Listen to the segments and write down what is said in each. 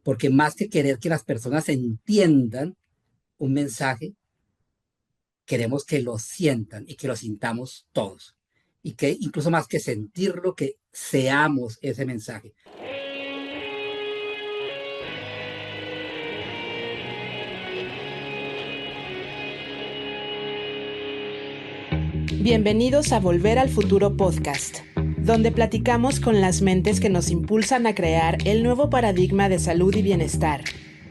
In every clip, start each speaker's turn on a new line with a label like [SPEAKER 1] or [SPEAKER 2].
[SPEAKER 1] porque más que querer que las personas entiendan un mensaje, queremos que lo sientan y que lo sintamos todos. Y que incluso más que sentirlo, que seamos ese mensaje.
[SPEAKER 2] Bienvenidos a Volver al Futuro Podcast, donde platicamos con las mentes que nos impulsan a crear el nuevo paradigma de salud y bienestar,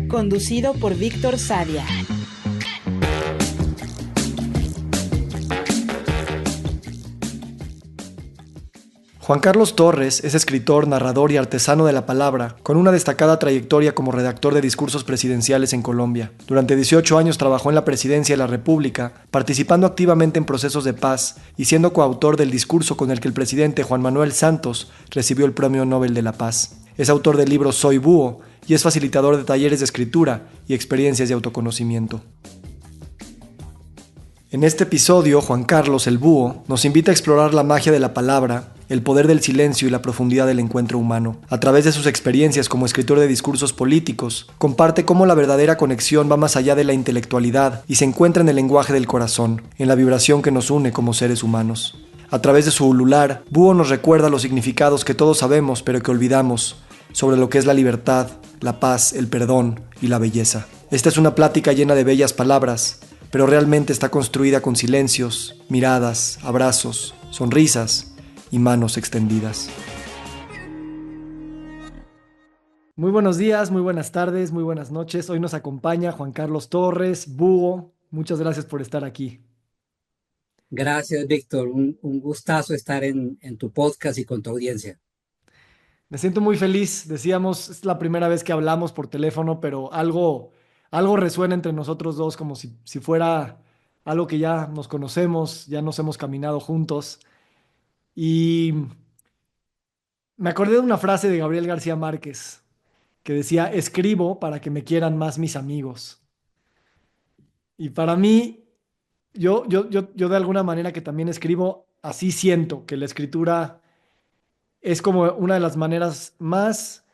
[SPEAKER 2] conducido por Víctor Sadia.
[SPEAKER 3] Juan Carlos Torres es escritor, narrador y artesano de la palabra, con una destacada trayectoria como redactor de discursos presidenciales en Colombia. Durante 18 años trabajó en la presidencia de la República, participando activamente en procesos de paz y siendo coautor del discurso con el que el presidente Juan Manuel Santos recibió el Premio Nobel de la Paz. Es autor del libro Soy Búho y es facilitador de talleres de escritura y experiencias de autoconocimiento. En este episodio, Juan Carlos el Búho nos invita a explorar la magia de la palabra, el poder del silencio y la profundidad del encuentro humano. A través de sus experiencias como escritor de discursos políticos, comparte cómo la verdadera conexión va más allá de la intelectualidad y se encuentra en el lenguaje del corazón, en la vibración que nos une como seres humanos. A través de su ulular, Búho nos recuerda los significados que todos sabemos pero que olvidamos, sobre lo que es la libertad, la paz, el perdón y la belleza. Esta es una plática llena de bellas palabras, pero realmente está construida con silencios, miradas, abrazos, sonrisas y manos extendidas. Muy buenos días, muy buenas tardes, muy buenas noches. Hoy nos acompaña Juan Carlos Torres, Búho. Muchas gracias por estar aquí.
[SPEAKER 1] Gracias, Víctor. Un gustazo estar en tu podcast y con tu audiencia.
[SPEAKER 3] Me siento muy feliz. Decíamos, es la primera vez que hablamos por teléfono, pero algo resuena entre nosotros dos, como si fuera algo que ya nos conocemos, ya nos hemos caminado juntos. Y me acordé de una frase de Gabriel García Márquez que decía, escribo para que me quieran más mis amigos. Y para mí, yo de alguna manera que también escribo, así siento que la escritura es como una de las maneras más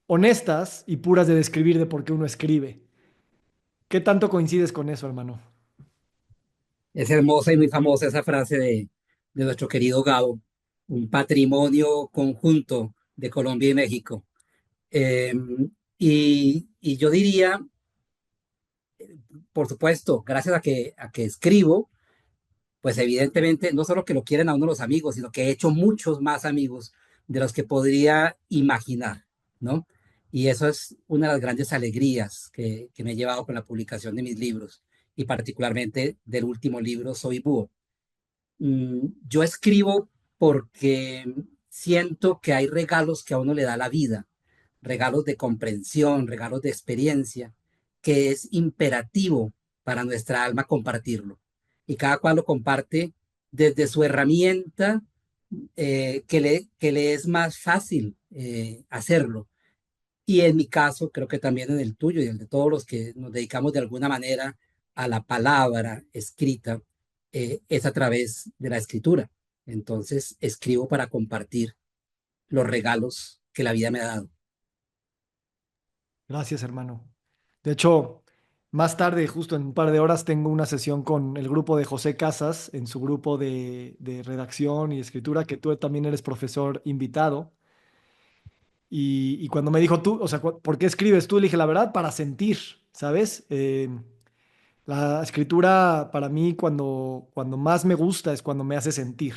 [SPEAKER 3] honestas y puras de describir de por qué uno escribe. ¿Qué tanto coincides con eso, hermano?
[SPEAKER 1] Es hermosa y muy famosa esa frase de nuestro querido Gabo, un patrimonio conjunto de Colombia y México. Eh, y yo diría, por supuesto, gracias a que escribo, pues evidentemente no solo que lo quieren a uno los amigos, sino que he hecho muchos más amigos de los que podría imaginar, ¿no? Y eso es una de las grandes alegrías que me he llevado con la publicación de mis libros y particularmente del último libro, Soy Búho. Yo escribo porque siento que hay regalos que a uno le da la vida, regalos de comprensión, regalos de experiencia, que es imperativo para nuestra alma compartirlo. Y cada cual lo comparte desde su herramienta que le es más fácil hacerlo. Y en mi caso, creo que también en el tuyo y el de todos los que nos dedicamos de alguna manera a la palabra escrita, es a través de la escritura. Entonces, escribo para compartir los regalos que la vida me ha dado.
[SPEAKER 3] Gracias, hermano. De hecho, más tarde, justo en un par de horas, tengo una sesión con el grupo de José Casas en su grupo de redacción y escritura, que tú también eres profesor invitado. Y cuando me dijo tú, o sea, ¿por qué escribes tú? Le dije, la verdad, para sentir, ¿sabes? La escritura para mí cuando más me gusta es cuando me hace sentir,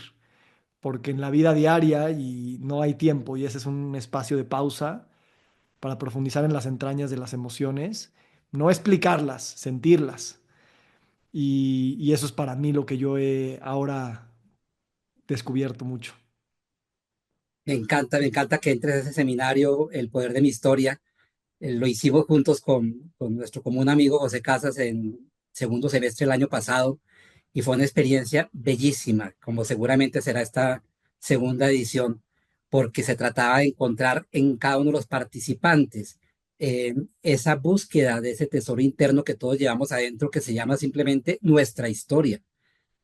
[SPEAKER 3] porque en la vida diaria y no hay tiempo y ese es un espacio de pausa para profundizar en las entrañas de las emociones, no explicarlas, sentirlas. Y eso es para mí lo que yo he ahora descubierto mucho.
[SPEAKER 1] Me encanta que entres a ese seminario, El Poder de mi Historia. Lo hicimos juntos con nuestro común amigo José Casas en segundo semestre del año pasado y fue una experiencia bellísima, como seguramente será esta segunda edición, porque se trataba de encontrar en cada uno de los participantes esa búsqueda de ese tesoro interno que todos llevamos adentro, que se llama simplemente nuestra historia,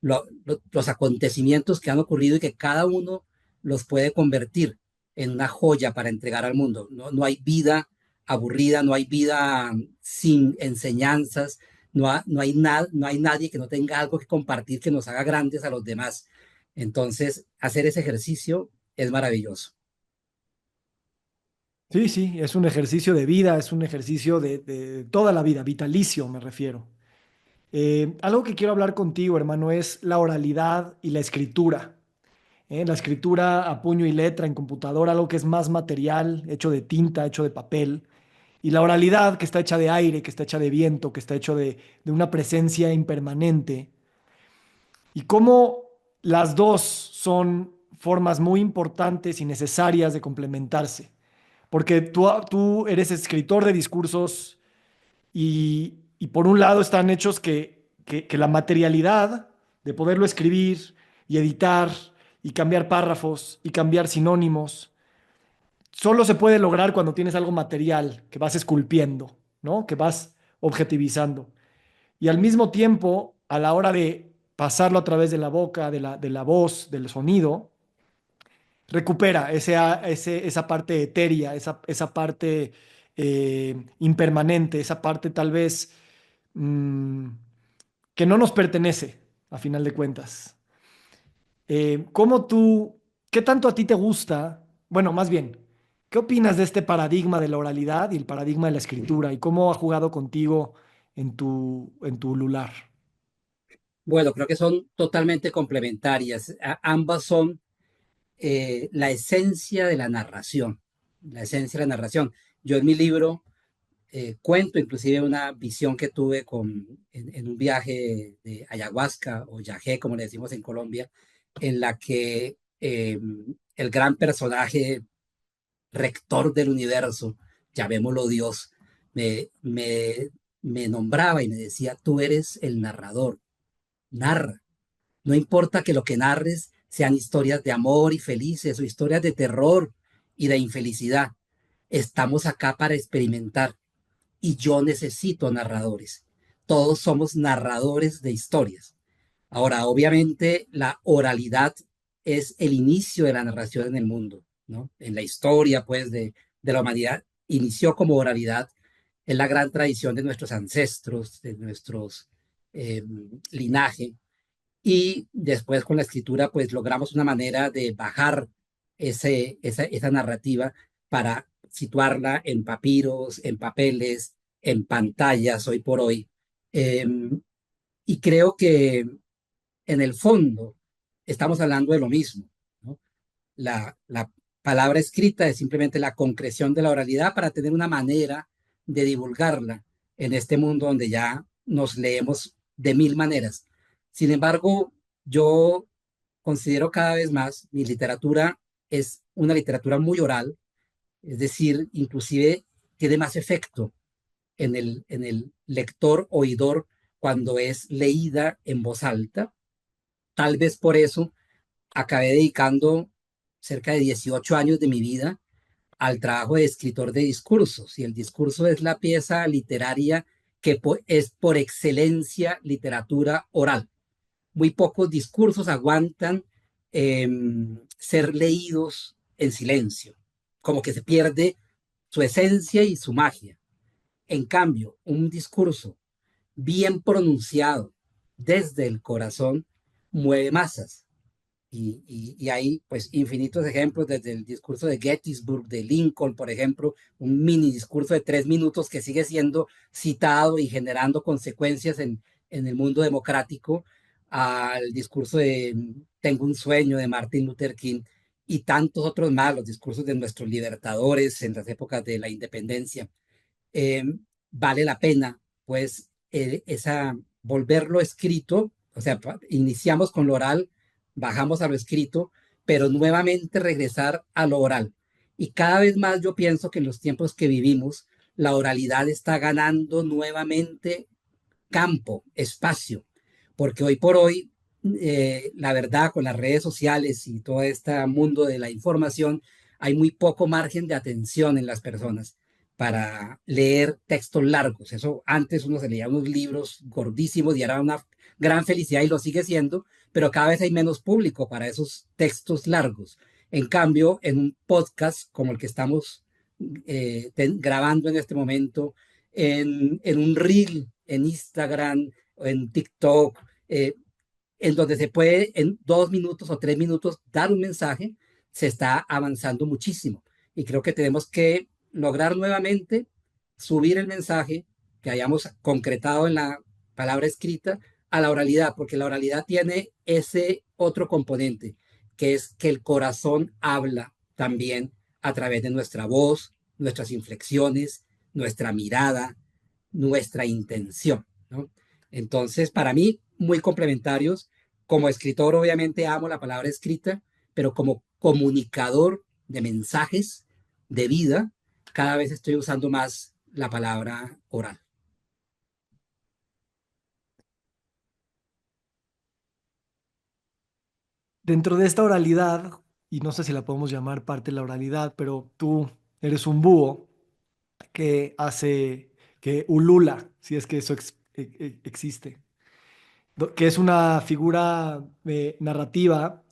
[SPEAKER 1] los acontecimientos que han ocurrido y que cada uno los puede convertir en una joya para entregar al mundo. No hay vida aburrida, no hay vida sin enseñanzas, no hay nadie que no tenga algo que compartir que nos haga grandes a los demás. Entonces, hacer ese ejercicio es maravilloso.
[SPEAKER 3] Sí, sí, es un ejercicio de vida, es un ejercicio de toda la vida, vitalicio me refiero. Algo que quiero hablar contigo, hermano, es la oralidad y la escritura. La escritura a puño y letra en computadora, algo que es más material, hecho de tinta, hecho de papel. Y la oralidad que está hecha de aire, que está hecha de viento, que está hecho de una presencia impermanente. Y cómo las dos son formas muy importantes y necesarias de complementarse. Porque tú eres escritor de discursos y por un lado están hechos que la materialidad de poderlo escribir y editar y cambiar párrafos y cambiar sinónimos, solo se puede lograr cuando tienes algo material que vas esculpiendo, ¿no? Que vas objetivizando. Y al mismo tiempo, a la hora de pasarlo a través de la boca, de la voz, del sonido, recupera esa parte etérea, esa parte impermanente, esa parte tal vez mm, que no nos pertenece, a final de cuentas. ¿Cómo tú, qué tanto a ti te gusta? Bueno, más bien, ¿qué opinas de este paradigma de la oralidad y el paradigma de la escritura y cómo ha jugado contigo en tu lular?
[SPEAKER 1] Bueno, creo que son totalmente complementarias. Ambas son la esencia de la narración, la esencia de la narración. Yo en mi libro cuento inclusive una visión que tuve en un viaje de ayahuasca o yagé, como le decimos en Colombia, en la que el gran personaje rector del universo, llamémoslo Dios, me, me, me nombraba y me decía, tú eres el narrador, narra. No importa que lo que narres sean historias de amor y felices o historias de terror y de infelicidad. Estamos acá para experimentar y yo necesito narradores. Todos somos narradores de historias. Ahora, obviamente, la oralidad es el inicio de la narración en el mundo, ¿no? En la historia, pues, de la humanidad, inició como oralidad. Es la gran tradición de nuestros ancestros, de nuestros eh, linaje. Y después con la escritura, pues logramos una manera de bajar esa narrativa para situarla en papiros, en papeles, en pantallas hoy por hoy. Eh, y creo que en el fondo estamos hablando de lo mismo, ¿no? La palabra escrita es simplemente la concreción de la oralidad para tener una manera de divulgarla en este mundo donde ya nos leemos de mil maneras. Sin embargo, yo considero cada vez más mi literatura es una literatura muy oral, es decir, inclusive tiene más efecto en el lector oidor cuando es leída en voz alta. Tal vez por eso acabé dedicando cerca de 18 años de mi vida al trabajo de escritor de discursos. Y el discurso es la pieza literaria que es por excelencia literatura oral. Muy pocos discursos aguantan eh, ser leídos en silencio, como que se pierde su esencia y su magia. En cambio, un discurso bien pronunciado desde el corazón mueve masas. Y hay pues infinitos ejemplos desde el discurso de Gettysburg, de Lincoln, por ejemplo, un mini discurso de 3 minutos que sigue siendo citado y generando consecuencias en el mundo democrático, al discurso de Tengo un sueño de Martin Luther King y tantos otros más, los discursos de nuestros libertadores en las épocas de la independencia. eh, Vale la pena, pues, volverlo escrito, o sea, iniciamos con lo oral, bajamos a lo escrito, pero nuevamente regresar a lo oral. Y cada vez más yo pienso que en los tiempos que vivimos, la oralidad está ganando nuevamente campo, espacio, porque hoy por hoy, la verdad, con las redes sociales y todo este mundo de la información, hay muy poco margen de atención en las personas para leer textos largos. Eso antes uno se leía unos libros gordísimos y era una gran felicidad y lo sigue siendo, pero cada vez hay menos público para esos textos largos. En cambio, en un podcast como el que estamos grabando en este momento en un reel, en Instagram, o en TikTok, en donde se puede en 2 minutos o 3 minutos dar un mensaje, se está avanzando muchísimo. Y creo que tenemos que lograr nuevamente subir el mensaje que hayamos concretado en la palabra escrita a la oralidad, porque la oralidad tiene ese otro componente, que es que el corazón habla también a través de nuestra voz, nuestras inflexiones, nuestra mirada, nuestra intención, ¿no? Entonces, para mí, muy complementarios. Como escritor, obviamente amo la palabra escrita, pero como comunicador de mensajes de vida, cada vez estoy usando más la palabra oral.
[SPEAKER 3] Dentro de esta oralidad, y no sé si la podemos llamar parte de la oralidad, pero tú eres un búho que hace, que ulula, si es que eso existe, que es una figura narrativa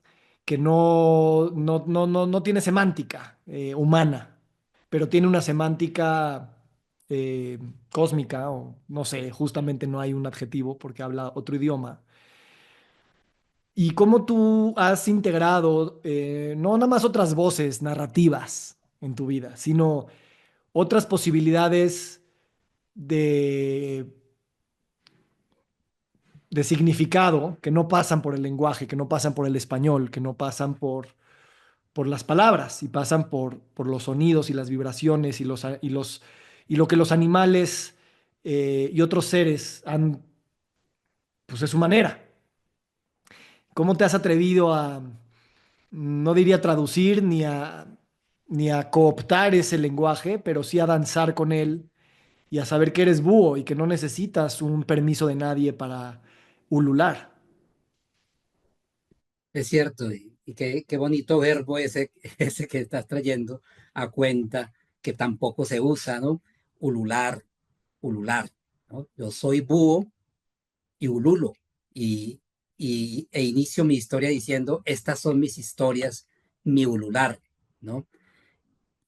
[SPEAKER 3] que no tiene semántica humana, pero tiene una semántica cósmica, o no sé, justamente no hay un adjetivo porque habla otro idioma. ¿Y cómo tú has integrado no nada más otras voces narrativas en tu vida, sino otras posibilidades de de significado que no pasan por el lenguaje, que no pasan por el español, que no pasan por las palabras y pasan por los sonidos y las vibraciones y lo que los animales y otros seres han, pues es su manera. ¿Cómo te has atrevido a, no diría traducir ni a cooptar ese lenguaje, pero sí a danzar con él y a saber que eres búho y que no necesitas un permiso de nadie para ulular?
[SPEAKER 1] Es cierto, y qué bonito verbo ese, ese que estás trayendo a cuenta, que tampoco se usa, ¿no? Ulular, ulular, ¿no? Yo soy búho y ululo, y, e inicio mi historia diciendo, estas son mis historias, mi ulular, ¿no?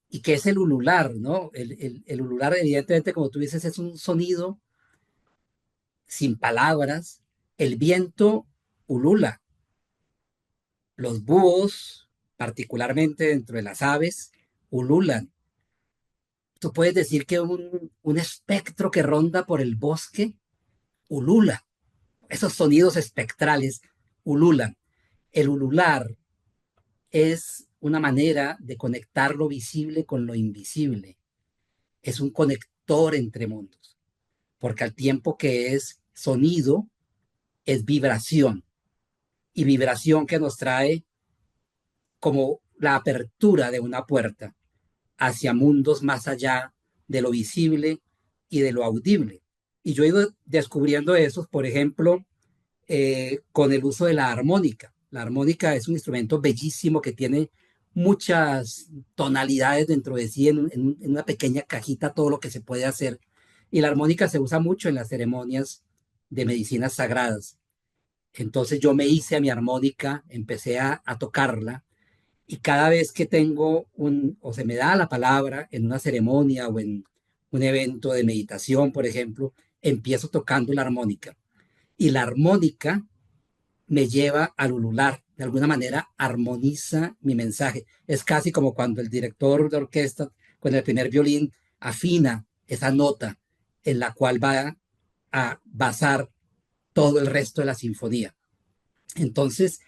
[SPEAKER 1] ¿Y qué es el ulular, no? El ulular, evidentemente, como tú dices, es un sonido sin palabras. El viento ulula. Los búhos, particularmente dentro de las aves, ululan. Tú puedes decir que un espectro que ronda por el bosque ulula. Esos sonidos espectrales ululan. El ulular es una manera de conectar lo visible con lo invisible. Es un conector entre mundos, porque al tiempo que es sonido, es vibración, y vibración que nos trae como la apertura de una puerta hacia mundos más allá de lo visible y de lo audible. Y yo he ido descubriendo eso, por ejemplo, con el uso de la armónica. La armónica es un instrumento bellísimo que tiene muchas tonalidades dentro de sí, en una pequeña cajita, todo lo que se puede hacer. Y la armónica se usa mucho en las ceremonias de medicinas sagradas. Entonces yo me hice a mi armónica, empecé a tocarla, y cada vez que tengo o se me da la palabra en una ceremonia o en un evento de meditación, por ejemplo, empiezo tocando la armónica. Y la armónica me lleva al ulular, de alguna manera armoniza mi mensaje. Es casi como cuando el director de orquesta con el primer violín afina esa nota en la cual va a basar todo el resto de la sinfonía. Entonces,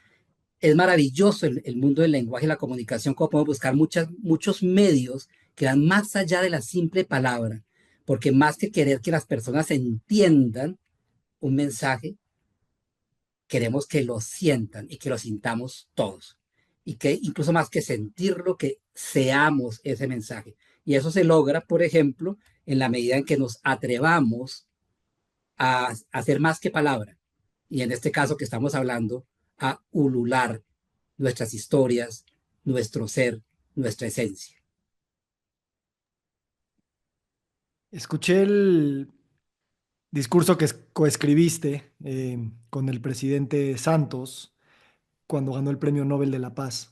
[SPEAKER 1] es maravilloso el mundo del lenguaje y la comunicación, como podemos buscar muchos medios que van más allá de la simple palabra, porque más que querer que las personas entiendan un mensaje, queremos que lo sientan y que lo sintamos todos. Y que incluso más que sentirlo, que seamos ese mensaje. Y eso se logra, por ejemplo, en la medida en que nos atrevamos a hacer más que palabra. Y en este caso que estamos hablando, a ulular nuestras historias, nuestro ser, nuestra esencia.
[SPEAKER 3] Escuché el discurso que coescribiste con el presidente Santos cuando ganó el Premio Nobel de la Paz.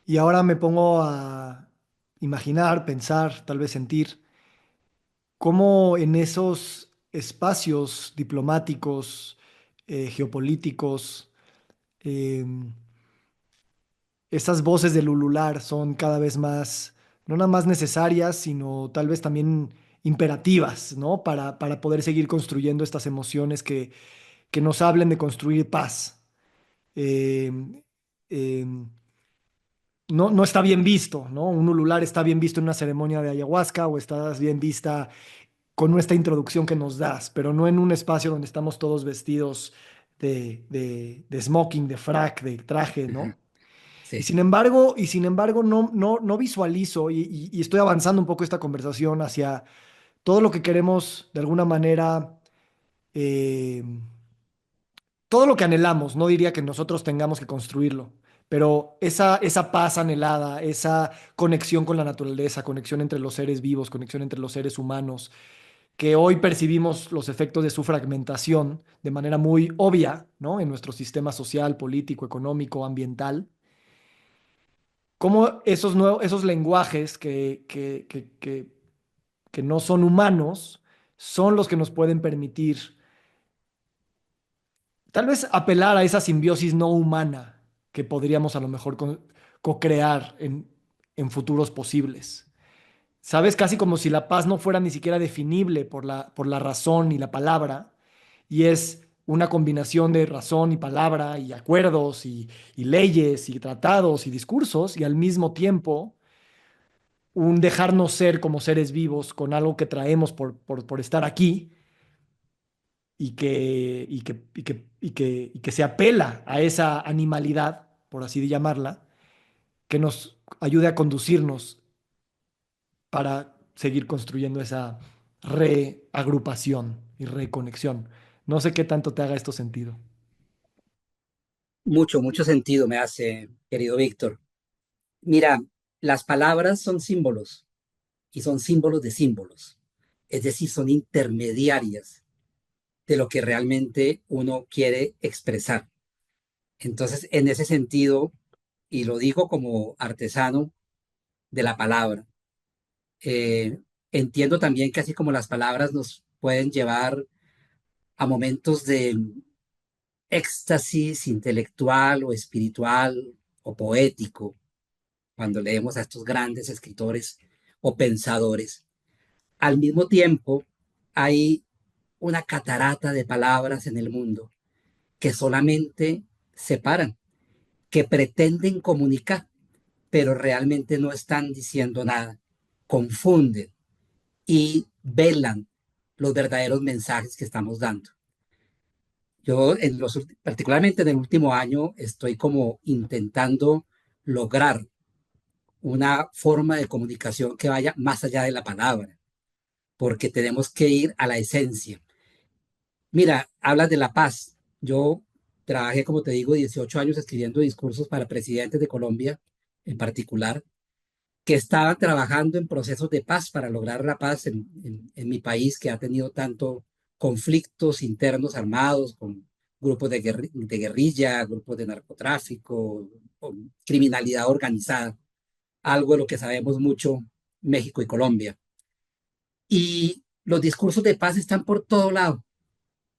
[SPEAKER 3] Y ahora me pongo a imaginar, pensar, tal vez sentir, cómo en esos espacios diplomáticos, geopolíticos, em, esas voces del ulular son cada vez más, no nada más necesarias, sino tal vez también imperativas, ¿no? Para poder seguir construyendo estas emociones que nos hablen de construir paz. Eh, eh, no está bien visto, ¿no? Un ulular está bien visto en una ceremonia de ayahuasca o estás bien vista con esta introducción que nos das, pero no en un espacio donde estamos todos vestidos de smoking, de frac, de traje, ¿no?
[SPEAKER 1] Sí,
[SPEAKER 3] Y sin embargo no visualizo y estoy avanzando un poco esta conversación hacia todo lo que queremos de alguna manera, eh, todo lo que anhelamos, no diría que nosotros tengamos que construirlo, pero esa paz anhelada, esa conexión con la naturaleza, conexión entre los seres vivos, conexión entre los seres humanos, que hoy percibimos los efectos de su fragmentación de manera muy obvia, ¿no? En nuestro sistema social, político, económico, ambiental. Cómo esos lenguajes que no son humanos son los que nos pueden permitir tal vez apelar a esa simbiosis no humana que podríamos a lo mejor co-crear en futuros posibles. ¿Sabes? Casi como si la paz no fuera ni siquiera definible por la razón y la palabra, y es una combinación de razón y palabra y acuerdos y leyes y tratados y discursos, y al mismo tiempo un dejarnos ser como seres vivos con algo que traemos por estar aquí y que se apela a esa animalidad, por así llamarla, que nos ayude a conducirnos para seguir construyendo esa reagrupación y reconexión. No sé qué tanto te haga esto sentido.
[SPEAKER 1] mucho sentido me hace, querido Víctor. Mira, las palabras son símbolos y son símbolos de símbolos, es decir, son intermediarias de lo que realmente uno quiere expresar. Entonces, en ese sentido, y lo digo como artesano de la palabra, eh, entiendo también que así como las palabras nos pueden llevar a momentos de éxtasis intelectual o espiritual o poético, cuando leemos a estos grandes escritores o pensadores, al mismo tiempo hay una catarata de palabras en el mundo que solamente separan, que pretenden comunicar, pero realmente no están diciendo nada, confunden y velan los verdaderos mensajes que estamos dando. Yo, particularmente en el último año, estoy como intentando lograr una forma de comunicación que vaya más allá de la palabra, porque tenemos que ir a la esencia. Mira, hablas de la paz. Yo trabajé, como te digo, 18 años escribiendo discursos para presidentes de Colombia en particular, que estaban trabajando en procesos de paz para lograr la paz en mi país, que ha tenido tanto conflictos internos armados con grupos de guerrilla, grupos de narcotráfico, con criminalidad organizada, algo de lo que sabemos mucho México y Colombia. Y los discursos de paz están por todo lado.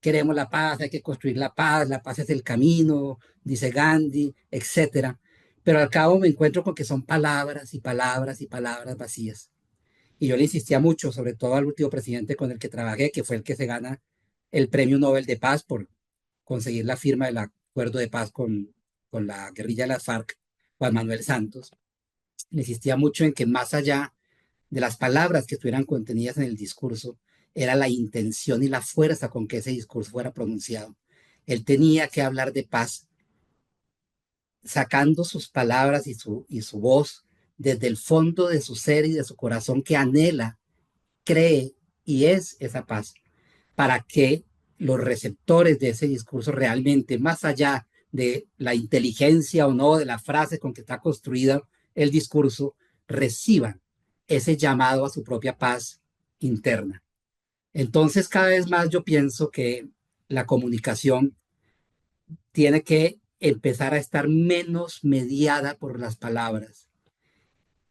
[SPEAKER 1] Queremos la paz, hay que construir la paz es el camino, dice Gandhi, etcétera. Pero al cabo me encuentro con que son palabras y palabras y palabras vacías. Y yo le insistía mucho, sobre todo al último presidente con el que trabajé, que fue el que se gana el Premio Nobel de Paz por conseguir la firma del acuerdo de paz con la guerrilla de las FARC, Juan Manuel Santos. Le insistía mucho en que más allá de las palabras que estuvieran contenidas en el discurso, era la intención y la fuerza con que ese discurso fuera pronunciado. Él tenía que hablar de paz, sacando sus palabras y su voz desde el fondo de su ser y de su corazón que anhela, cree y es esa paz, para que los receptores de ese discurso realmente, más allá de la inteligencia o no de la frase con que está construida el discurso, reciban ese llamado a su propia paz interna. Entonces, cada vez más yo pienso que la comunicación tiene que empezar a estar menos mediada por las palabras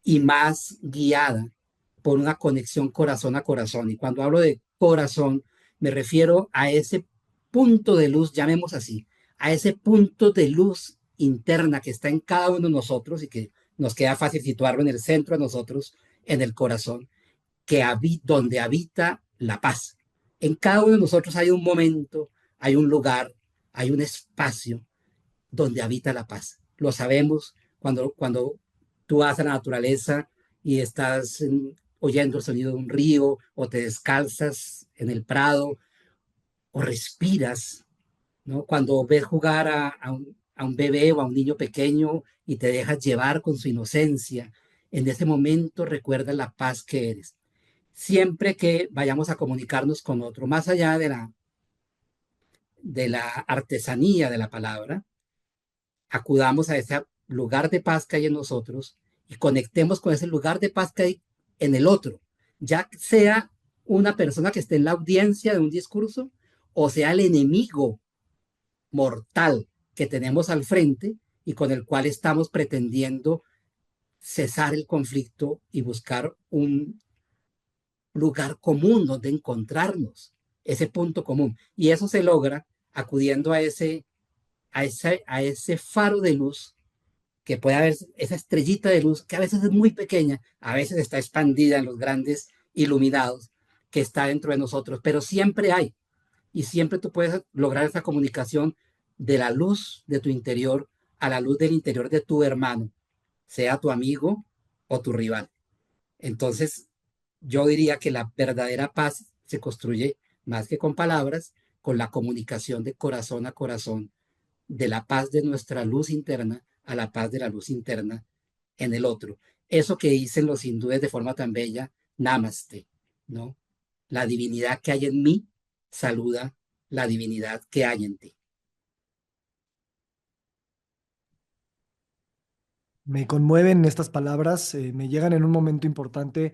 [SPEAKER 1] y más guiada por una conexión corazón a corazón. Y cuando hablo de corazón, me refiero a ese punto de luz, llamemos así, a ese punto de luz interna que está en cada uno de nosotros y que nos queda fácil situarlo en el centro de nosotros, en el corazón, donde habita la paz. En cada uno de nosotros hay un momento, hay un lugar, hay un espacio donde habita la paz. Lo sabemos cuando tú vas a la naturaleza y estás oyendo el sonido de un río o te descalzas en el prado o respiras, ¿no? Cuando ves jugar a un bebé o a un niño pequeño y te dejas llevar con su inocencia, en ese momento recuerda la paz que eres. Siempre que vayamos a comunicarnos con otro, más allá de la artesanía de la palabra, acudamos a ese lugar de paz que hay en nosotros y conectemos con ese lugar de paz que hay en el otro, ya sea una persona que esté en la audiencia de un discurso o sea el enemigo mortal que tenemos al frente y con el cual estamos pretendiendo cesar el conflicto y buscar un lugar común donde encontrarnos, ese punto común. Y eso se logra acudiendo a ese faro de luz que puede haber esa estrellita de luz que a veces es muy pequeña, a veces está expandida en los grandes iluminados que está dentro de nosotros, pero siempre hay y siempre tú puedes lograr esa comunicación de la luz de tu interior a la luz del interior de tu hermano, sea tu amigo o tu rival. Entonces, yo diría que la verdadera paz se construye más que con palabras, con la comunicación de corazón a corazón, de la paz de nuestra luz interna a la paz de la luz interna en el otro. Eso que dicen los hindúes de forma tan bella, namaste, ¿no? La divinidad que hay en mí saluda la divinidad que hay en ti.
[SPEAKER 3] Me conmueven estas palabras, me llegan en un momento importante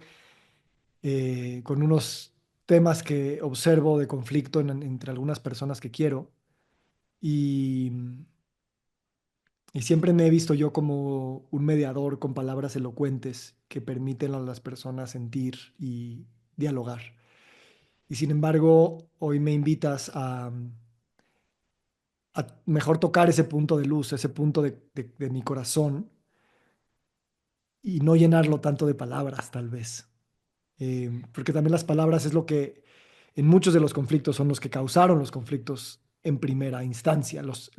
[SPEAKER 3] con unos temas que observo de conflicto entre algunas personas que quiero y, y siempre me he visto yo como un mediador con palabras elocuentes que permiten a las personas sentir y dialogar. Y sin embargo, hoy me invitas a mejor tocar ese punto de luz, ese punto de mi corazón y no llenarlo tanto de palabras, tal vez. Porque también las palabras es lo que en muchos de los conflictos son los que causaron los conflictos en primera instancia. Los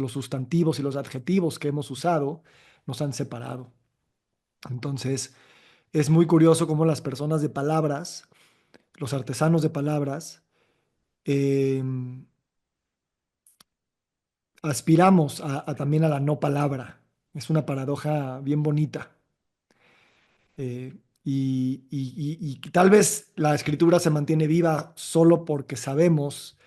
[SPEAKER 3] sustantivos y los adjetivos que hemos usado nos han separado. Entonces, es muy curioso cómo las personas de palabras, los artesanos de palabras, eh, aspiramos también a la no palabra. Es una paradoja bien bonita. Eh, y tal vez la escritura se mantiene viva solo porque sabemos,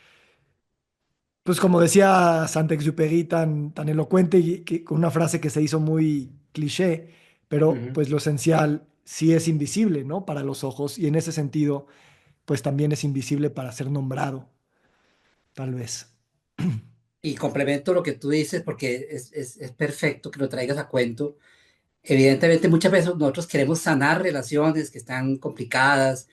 [SPEAKER 3] pues como decía Saint-Exupéry, tan elocuente y con una frase que se hizo muy cliché,
[SPEAKER 1] Uh
[SPEAKER 3] pero
[SPEAKER 1] -huh.
[SPEAKER 3] pues lo esencial sí es invisible, ¿no? Para los ojos y en ese sentido, pues también es invisible para ser nombrado, tal vez.
[SPEAKER 1] Y complemento lo que tú dices porque es perfecto que lo traigas a cuento. Evidentemente, muchas veces nosotros queremos sanar relaciones que están complicadas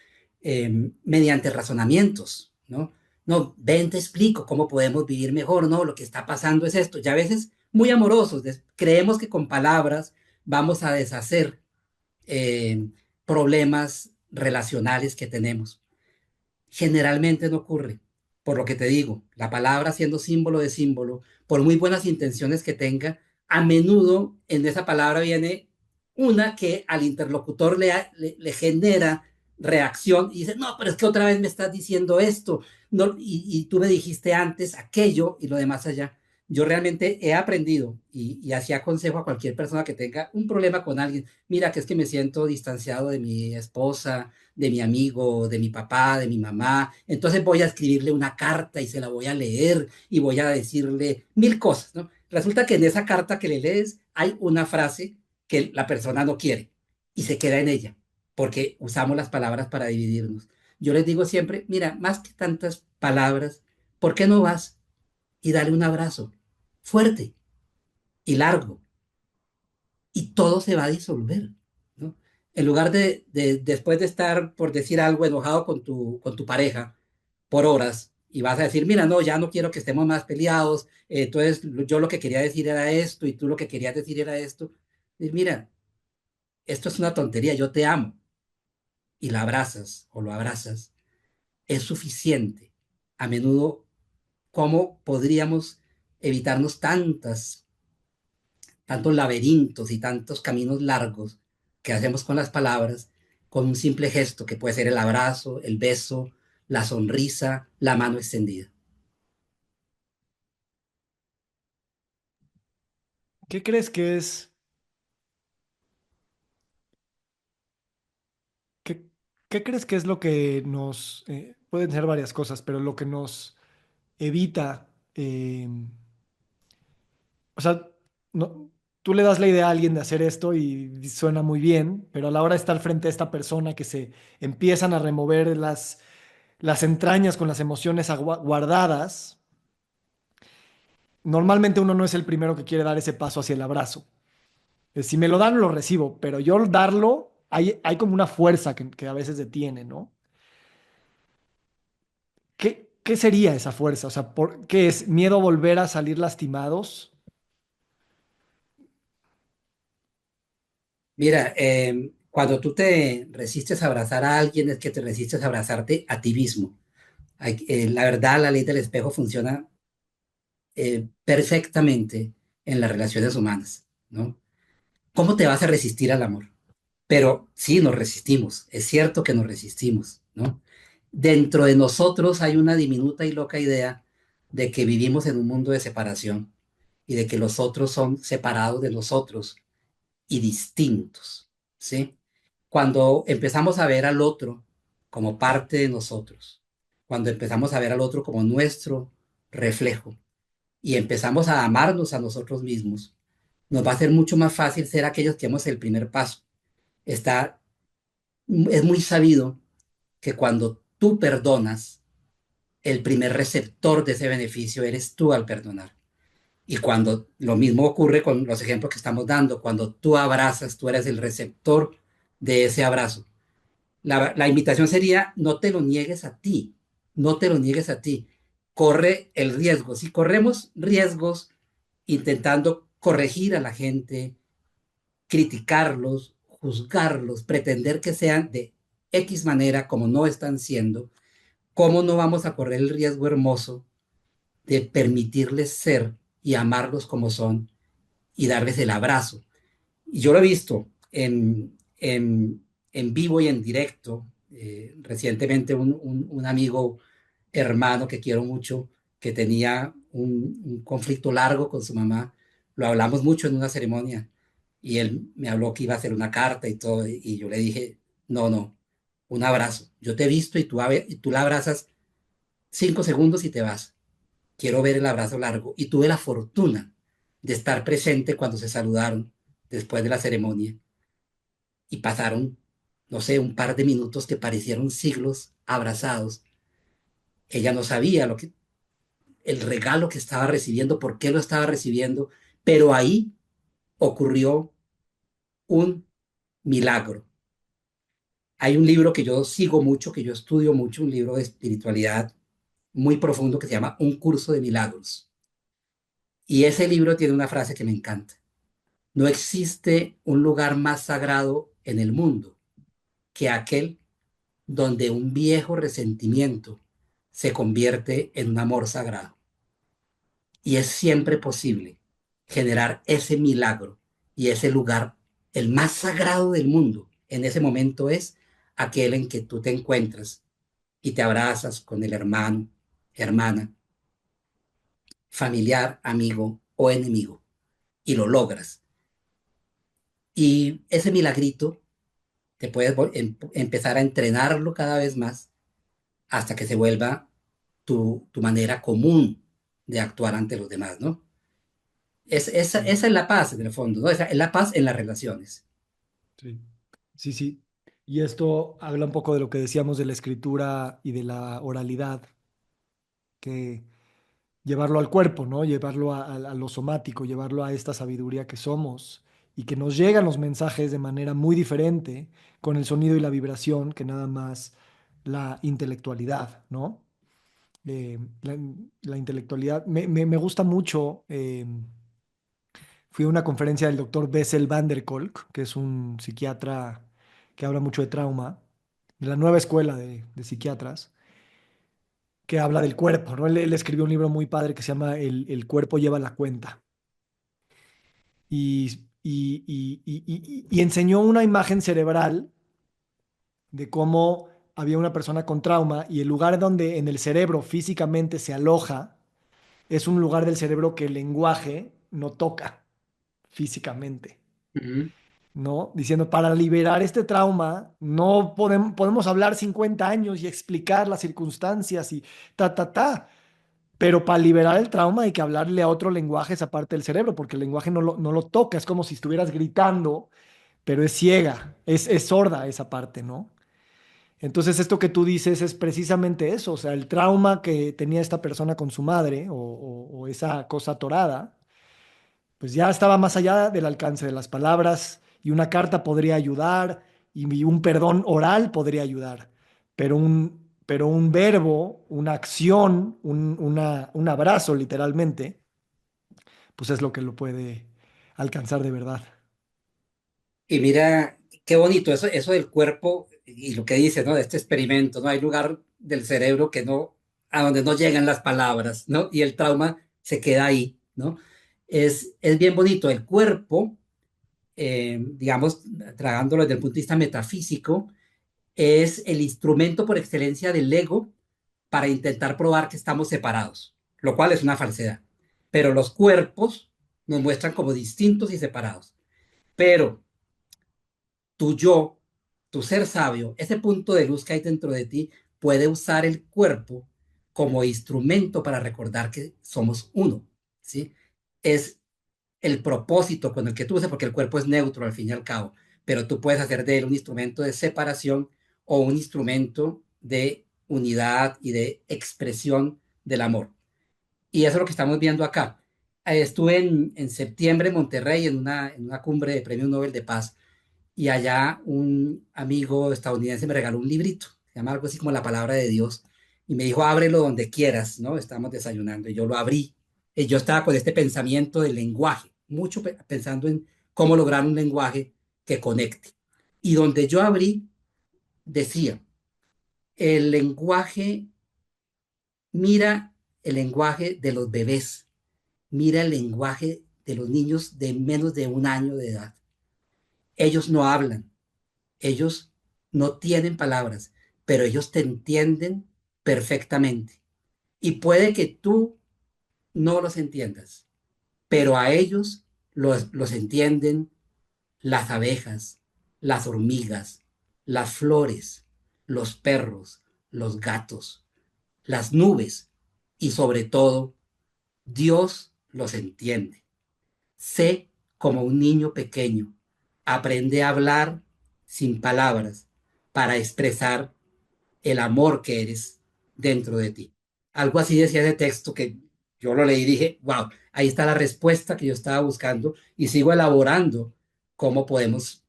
[SPEAKER 1] mediante razonamientos, ¿no? No, ven, te explico cómo podemos vivir mejor, ¿no? Lo que está pasando es esto. Y a veces muy amorosos, creemos que con palabras vamos a deshacer eh, problemas relacionales que tenemos. Generalmente no ocurre, por lo que te digo, la palabra siendo símbolo de símbolo, por muy buenas intenciones que tenga, a menudo en esa palabra viene una que al interlocutor le genera reacción y dice, no, pero es que otra vez me estás diciendo esto, no, y tú me dijiste antes aquello y lo demás allá. Yo realmente he aprendido y así aconsejo a cualquier persona que tenga un problema con alguien. Mira, que es que me siento distanciado de mi esposa, de mi amigo, de mi papá, de mi mamá. Entonces voy a escribirle una carta y se la voy a leer y voy a decirle mil cosas, ¿no? Resulta que en esa carta que le lees hay una frase que la persona no quiere y se queda en ella, porque usamos las palabras para dividirnos. Yo les digo siempre, mira, más que tantas palabras, ¿por qué no vas y dale un abrazo fuerte y largo y todo se va a disolver, ¿no? En lugar después de estar, por decir algo, enojado con tu pareja por horas, y vas a decir, mira, no, ya no quiero que estemos más peleados, entonces yo lo que quería decir era esto y tú lo que querías decir era esto. Y mira, esto es una tontería, yo te amo, y la abrazas o lo abrazas, es suficiente. A menudo, ¿cómo podríamos evitarnos tantos laberintos y tantos caminos largos que hacemos con las palabras, con un simple gesto que puede ser el abrazo, el beso, la sonrisa, la mano extendida?
[SPEAKER 3] ¿Qué crees que es, qué, qué crees que es lo que nos, pueden ser varias cosas, pero lo que nos evita, o sea, no, tú le das la idea a alguien de hacer esto y suena muy bien, pero a la hora de estar frente a esta persona que se empiezan a remover las entrañas con las emociones guardadas, normalmente uno no es el primero que quiere dar ese paso hacia el abrazo. Si me lo dan, lo recibo, pero yo darlo, hay como una fuerza que a veces detiene, ¿no? ¿Qué sería esa fuerza? O sea, ¿qué es? ¿Miedo a volver a salir lastimados?
[SPEAKER 1] Mira, cuando tú te resistes a abrazar a alguien es que te resistes a abrazarte a ti mismo. La verdad, la ley del espejo funciona perfectamente en las relaciones humanas, ¿no? ¿Cómo te vas a resistir al amor? Pero sí, nos resistimos, es cierto que nos resistimos, ¿no? Dentro de nosotros hay una diminuta y loca idea de que vivimos en un mundo de separación y de que los otros son separados de nosotros y distintos, ¿sí? Cuando empezamos a ver al otro como parte de nosotros, cuando empezamos a ver al otro como nuestro reflejo y empezamos a amarnos a nosotros mismos, nos va a ser mucho más fácil ser aquellos que demos el primer paso. Está, es muy sabido que cuando tú perdonas, el primer receptor de ese beneficio eres tú al perdonar. Y cuando lo mismo ocurre con los ejemplos que estamos dando, cuando tú abrazas, tú eres el receptor de ese abrazo. La invitación sería, no te lo niegues a ti, no te lo niegues a ti. Corre el riesgo. Si corremos riesgos intentando corregir a la gente, criticarlos, juzgarlos, pretender que sean de X manera como no están siendo, ¿cómo no vamos a correr el riesgo hermoso de permitirles ser y amarlos como son y darles el abrazo? Y yo lo he visto en vivo y en directo. Recientemente un amigo hermano que quiero mucho, que tenía un conflicto largo con su mamá, lo hablamos mucho en una ceremonia y él me habló que iba a hacer una carta y todo, y yo le dije, no, no, un abrazo. Yo te he visto y tú la abrazas 5 segundos y te vas. Quiero ver el abrazo largo. Y tuve la fortuna de estar presente cuando se saludaron después de la ceremonia y pasaron, no sé, un par de minutos que parecieron siglos abrazados. Ella no sabía el regalo que estaba recibiendo, por qué lo estaba recibiendo, pero ahí ocurrió un milagro. Hay un libro que yo sigo mucho, que yo estudio mucho, un libro de espiritualidad muy profundo que se llama Un curso de milagros. Y ese libro tiene una frase que me encanta. No existe un lugar más sagrado en el mundo que aquel donde un viejo resentimiento se convierte en un amor sagrado. Y es siempre posible generar ese milagro y ese lugar, el más sagrado del mundo. En ese momento es aquel en que tú te encuentras y te abrazas con el hermano, hermana, familiar, amigo o enemigo y lo logras. Y ese milagrito te puedes empezar a entrenarlo cada vez más hasta que se vuelva tu manera común de actuar ante los demás, ¿no?
[SPEAKER 3] Sí,
[SPEAKER 1] Esa es la paz en el fondo, ¿no? Esa es la paz en las relaciones.
[SPEAKER 3] sí, sí, sí. Y esto habla un poco de lo que decíamos de la escritura y de la oralidad, que llevarlo al cuerpo, ¿no? Llevarlo a lo somático, llevarlo a esta sabiduría que somos. y que nos llegan los mensajes de manera muy diferente con el sonido y la vibración que nada más la intelectualidad, ¿no? La intelectualidad me gusta mucho. Fui a una conferencia del doctor Bessel van der Kolk, que es un psiquiatra que habla mucho de trauma, de la nueva escuela de psiquiatras, que habla del cuerpo, ¿no? Él escribió un libro muy padre que se llama El cuerpo lleva la cuenta. Y enseñó una imagen cerebral de cómo había una persona con trauma y el lugar donde en el cerebro físicamente se aloja es un lugar del cerebro que el lenguaje no toca físicamente.
[SPEAKER 1] Ujú.
[SPEAKER 3] ¿No? Diciendo, para liberar este trauma, no podemos hablar 50 años y explicar las circunstancias y ta. Pero para liberar el trauma hay que hablarle a otro lenguaje esa parte del cerebro, porque el lenguaje no lo toca, es como si estuvieras gritando, pero es ciega, es sorda esa parte, ¿no? Entonces esto que tú dices es precisamente eso, o sea, el trauma que tenía esta persona con su madre o esa cosa atorada pues ya estaba más allá del alcance de las palabras y una carta podría ayudar y un perdón oral podría ayudar, pero un verbo, una acción, un abrazo literalmente, pues es lo que lo puede alcanzar de verdad.
[SPEAKER 1] Y mira, qué bonito eso del cuerpo y lo que dice, ¿no? De este experimento, ¿no? Hay lugar del cerebro que no, a donde no llegan las palabras, ¿no? Y el trauma se queda ahí, ¿no? Es bien bonito. El cuerpo, digamos, tragándolo desde el punto de vista metafísico, es el instrumento por excelencia del ego para intentar probar que estamos separados, lo cual es una falsedad. Pero los cuerpos nos muestran como distintos y separados. Pero tu yo, tu ser sabio, ese punto de luz que hay dentro de ti, puede usar el cuerpo como instrumento para recordar que somos uno, ¿sí? Es el propósito con el que tú uses, porque el cuerpo es neutro al fin y al cabo, pero tú puedes hacer de él un instrumento de separación o un instrumento de unidad y de expresión del amor. Y eso es lo que estamos viendo acá. Estuve en septiembre en Monterrey en una cumbre de Premio Nobel de Paz y allá un amigo estadounidense me regaló un librito, se llama algo así como La Palabra de Dios, y me dijo, ábrelo donde quieras, ¿no? Estamos desayunando, y yo lo abrí, y yo estaba con este pensamiento del lenguaje, mucho pensando en cómo lograr un lenguaje que conecte. Y donde yo abrí, decía, el lenguaje, mira el lenguaje de los bebés, mira el lenguaje de los niños de menos de un año de edad. Ellos no hablan, ellos no tienen palabras, pero ellos te entienden perfectamente. Y puede que tú no los entiendas, pero a ellos los entienden las abejas, las hormigas, las flores, los perros, los gatos, las nubes y sobre todo, Dios los entiende. Sé como un niño pequeño, aprende a hablar sin palabras para expresar el amor que eres dentro de ti. Algo así decía ese texto que yo lo leí y dije, wow, ahí está la respuesta que yo estaba buscando y sigo elaborando cómo podemos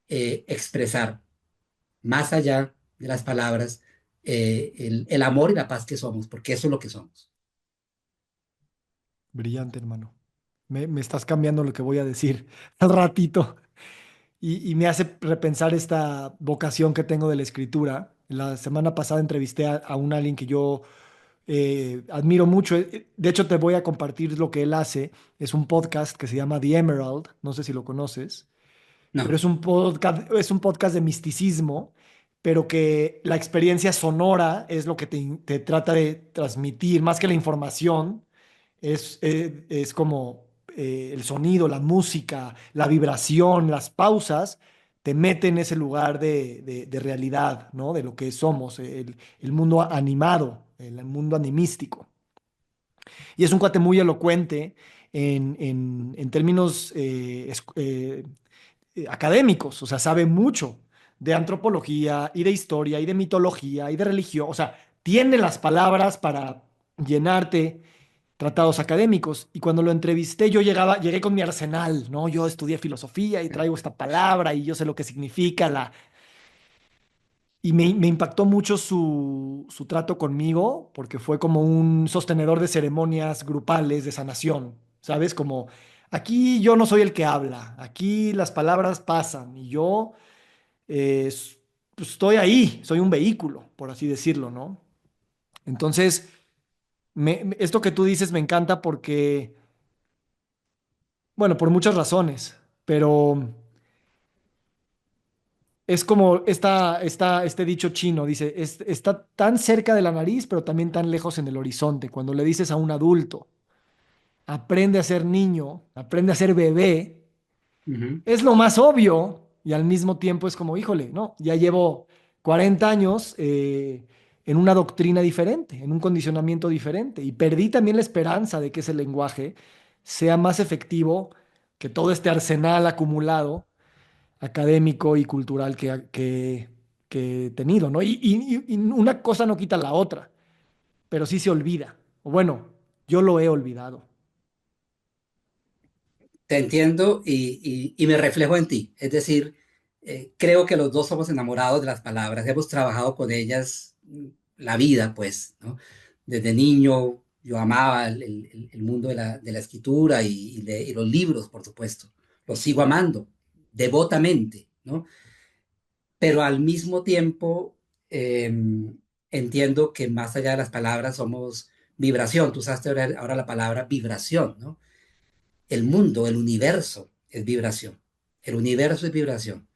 [SPEAKER 1] expresar más allá de las palabras el amor y la paz que somos, porque eso es lo que somos.
[SPEAKER 3] Brillante, hermano. Me estás cambiando lo que voy a decir al ratito y me hace repensar esta vocación que tengo de la escritura. La semana pasada entrevisté a un alguien que yo admiro mucho. De hecho, te voy a compartir lo que él hace. Es un podcast que se llama The Emerald. No sé si lo conoces, pero
[SPEAKER 1] No.
[SPEAKER 3] es un podcast de misticismo, pero que la experiencia sonora es lo que te trata de transmitir, más que la información. Es como el sonido, la música, la vibración, las pausas. Te mete en ese lugar de realidad, ¿no? De lo que somos, el mundo animado, el mundo animístico. Y es un cuate muy elocuente en términos académicos, o sea, sabe mucho de antropología y de historia y de mitología y de religión, o sea, tiene las palabras para llenarte tratados académicos. Y cuando lo entrevisté, llegué con mi arsenal, ¿no? Yo estudié filosofía y traigo esta palabra y yo sé lo que significa y me impactó mucho su trato conmigo, porque fue como un sostenedor de ceremonias grupales de sanación, ¿sabes? Como, aquí yo no soy el que habla, aquí las palabras pasan y yo pues, estoy ahí, soy un vehículo, por así decirlo, ¿no? Entonces, esto que tú dices me encanta porque, bueno, por muchas razones, pero es como este dicho chino, dice, está tan cerca de la nariz, pero también tan lejos en el horizonte. Cuando le dices a un adulto, aprende a ser niño, aprende a ser bebé,
[SPEAKER 1] Ujú.
[SPEAKER 3] es lo más obvio y al mismo tiempo es como, híjole, no, ya llevo 40 años en una doctrina diferente, en un condicionamiento diferente y perdí también la esperanza de que ese lenguaje sea más efectivo que todo este arsenal acumulado académico y cultural que he tenido, ¿no? Y una cosa no quita la otra, pero sí se olvida. O bueno, yo lo he olvidado.
[SPEAKER 1] Te entiendo y me reflejo en ti. Es decir, creo que los dos somos enamorados de las palabras. Hemos trabajado con ellas la vida, pues, ¿no? Desde niño yo amaba el mundo de la escritura y los libros, por supuesto. Los sigo amando devotamente, ¿no? Pero al mismo tiempo eh, entiendo que más allá de las palabras somos vibración. Tú usaste ahora la palabra vibración, ¿no? El mundo, el universo es vibración. El universo es vibración.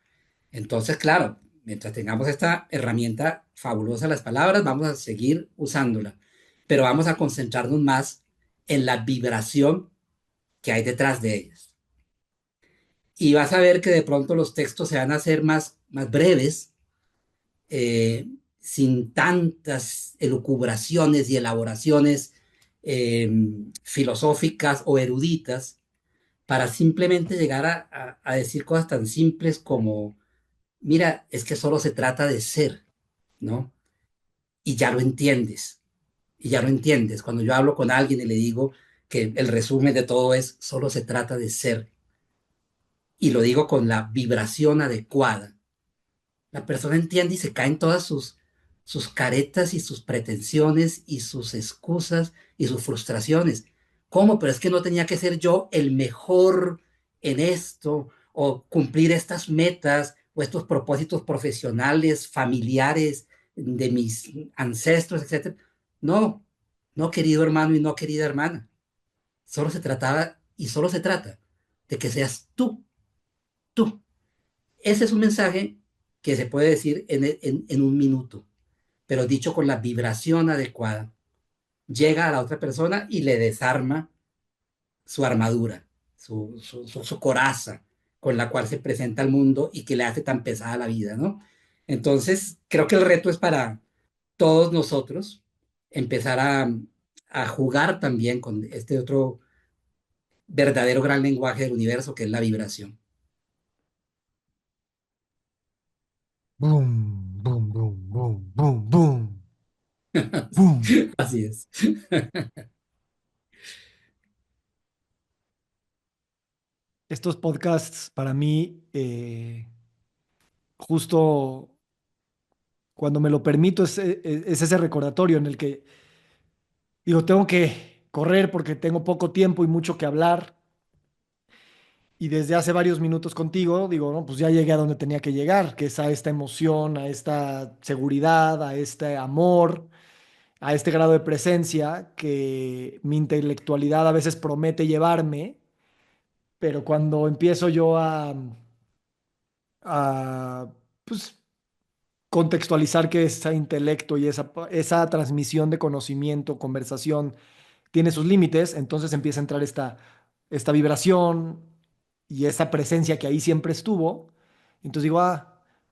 [SPEAKER 1] Entonces, claro, mientras tengamos esta herramienta fabulosa, las palabras, vamos a seguir usándola, pero vamos a concentrarnos más en la vibración que hay detrás de ellas. Y vas a ver que de pronto los textos se van a hacer más breves, sin tantas elucubraciones y elaboraciones eh, filosóficas o eruditas, para simplemente llegar a decir cosas tan simples como, mira, es que solo se trata de ser, ¿no? Y ya lo entiendes, y ya lo entiendes. Cuando yo hablo con alguien y le digo que el resumen de todo es, solo se trata de ser, y lo digo con la vibración adecuada, la persona entiende y se caen todas sus caretas y sus pretensiones y sus excusas y sus frustraciones. ¿Cómo? Pero es que no tenía que ser yo el mejor en esto o cumplir estas metas o estos propósitos profesionales, familiares de mis ancestros, etcétera. No, no, querido hermano y no querida hermana. Solo se trataba y solo se trata de que seas tú. Ese es un mensaje que se puede decir en un minuto, pero dicho con la vibración adecuada. Llega a la otra persona y le desarma su armadura, su coraza con la cual se presenta al mundo y que le hace tan pesada la vida, ¿no? Entonces, creo que el reto es para todos nosotros empezar a jugar también con este otro verdadero gran lenguaje del universo, que es la vibración.
[SPEAKER 3] Boom, boom, boom, boom, boom, boom, boom.
[SPEAKER 1] Así es.
[SPEAKER 3] Estos podcasts para mí, justo cuando me lo permito, es ese recordatorio en el que digo, tengo que correr porque tengo poco tiempo y mucho que hablar. Y desde hace varios minutos contigo, digo, no, pues ya llegué a donde tenía que llegar, que es a esta emoción, a esta seguridad, a este amor, a este grado de presencia que mi intelectualidad a veces promete llevarme, pero cuando empiezo yo a pues, contextualizar que ese intelecto y esa transmisión de conocimiento, conversación, tiene sus límites, entonces empieza a entrar esta vibración y esa presencia que ahí siempre estuvo. Entonces digo,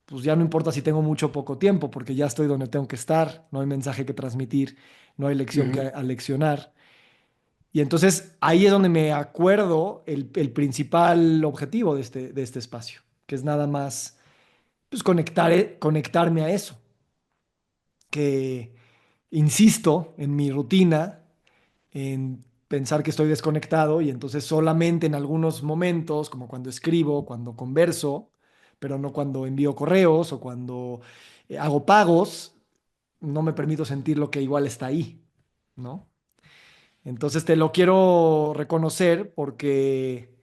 [SPEAKER 3] pues ya no importa si tengo mucho o poco tiempo, porque ya estoy donde tengo que estar, no hay mensaje que transmitir, no hay lección que
[SPEAKER 1] Ujú,
[SPEAKER 3] aleccionar. Y entonces ahí es donde me acuerdo el principal objetivo de este espacio, que es nada más pues, conectarme a eso, que insisto en mi rutina, en pensar que estoy desconectado y entonces solamente en algunos momentos, como cuando escribo, cuando converso, pero no cuando envío correos o cuando hago pagos, no me permito sentir lo que igual está ahí, ¿no? Entonces te lo quiero reconocer porque